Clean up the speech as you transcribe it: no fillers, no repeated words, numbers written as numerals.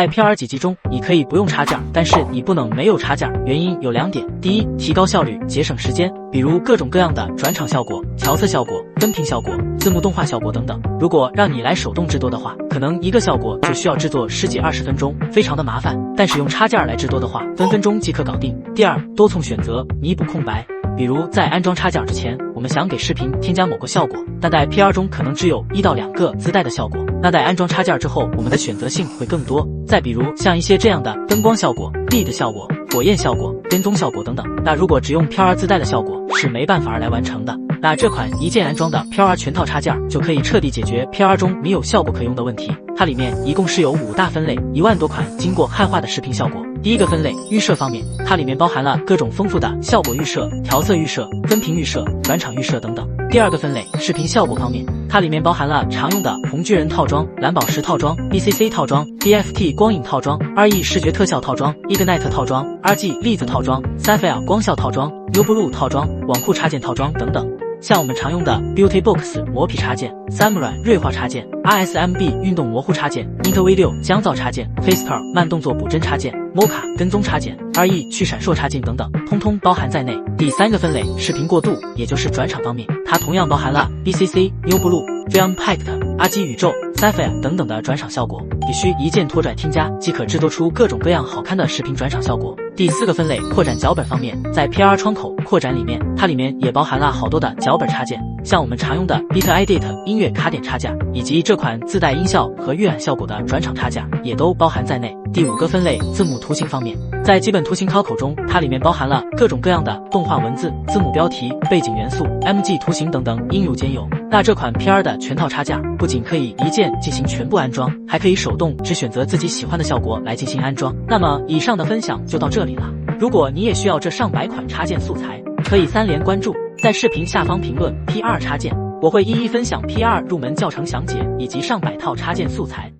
在 PR 几级中，你可以不用插件，但是你不能没有插件，原因有2点：第一，提高效率，节省时间，比如各种各样的转场效果、调色效果、分屏效果、字幕动画效果等等。如果让你来手动制作的话，可能一个效果就需要制作10几20分钟，非常的麻烦。但是用插件来制作的话，分分钟即可搞定。第二，多从选择，弥补空白。比如在安装插件之前，我们想给视频添加某个效果，但在 PR 中可能只有1到2个自带的效果。那在安装插件之后，我们的选择性会更多。再比如像一些这样的灯光效果、力的效果、火焰效果、跟踪效果等等，那如果只用 PR 自带的效果是没办法来完成的。那这款一键安装的 PR 全套插件就可以彻底解决 PR 中没有效果可用的问题。它里面一共是有5大分类，1万多款经过汉化的视频效果。第一个分类，预设方面，它里面包含了各种丰富的效果预设、调色预设、分屏预设、转场预设等等。第二个分类，视频效果方面，它里面包含了常用的红巨人套装、蓝宝石套装、BCC 套装、DFT 光影套装、RE 视觉特效套装、Ignite 套装、RG 粒子套装、Sapphire 光效套装、UBlue 套装、网库插件套装等等。像我们常用的 Beauty Box 磨皮插件、Samurai 锐化插件、RSMB 运动模糊插件、InterV6 降噪插件、FaceTar 慢动作补帧插件、Mocha 跟踪插件、RE 去闪烁插件等等，通通包含在内。第3个分类，视频过渡，也就是转场方面，它同样包含了 BCC、UBlue、Filmpact、RG 宇宙、Sapphire 等等的转场效果，必须一键拖拽添加即可制作出各种各样好看的视频转场效果。第4个分类，扩展脚本方面，在 PR 窗口扩展里面，它里面也包含了好多的脚本插件，像我们常用的 BitEdit 音乐卡点插件，以及这款自带音效和预览效果的转场插件，也都包含在内。第5个分类，字幕图形方面，在基本图形考口中，它里面包含了各种各样的动画文字、字幕标题、背景元素、MG 图形等等，应有兼有。那这款 PR 的全套插件不仅可以一键进行全部安装，还可以手动只选择自己喜欢的效果来进行安装。那么以上的分享就到这里了。如果你也需要这上百款插件素材，可以3连关注，在视频下方评论 PR 插件，我会一一分享 PR 入门教程详解以及上百套插件素材。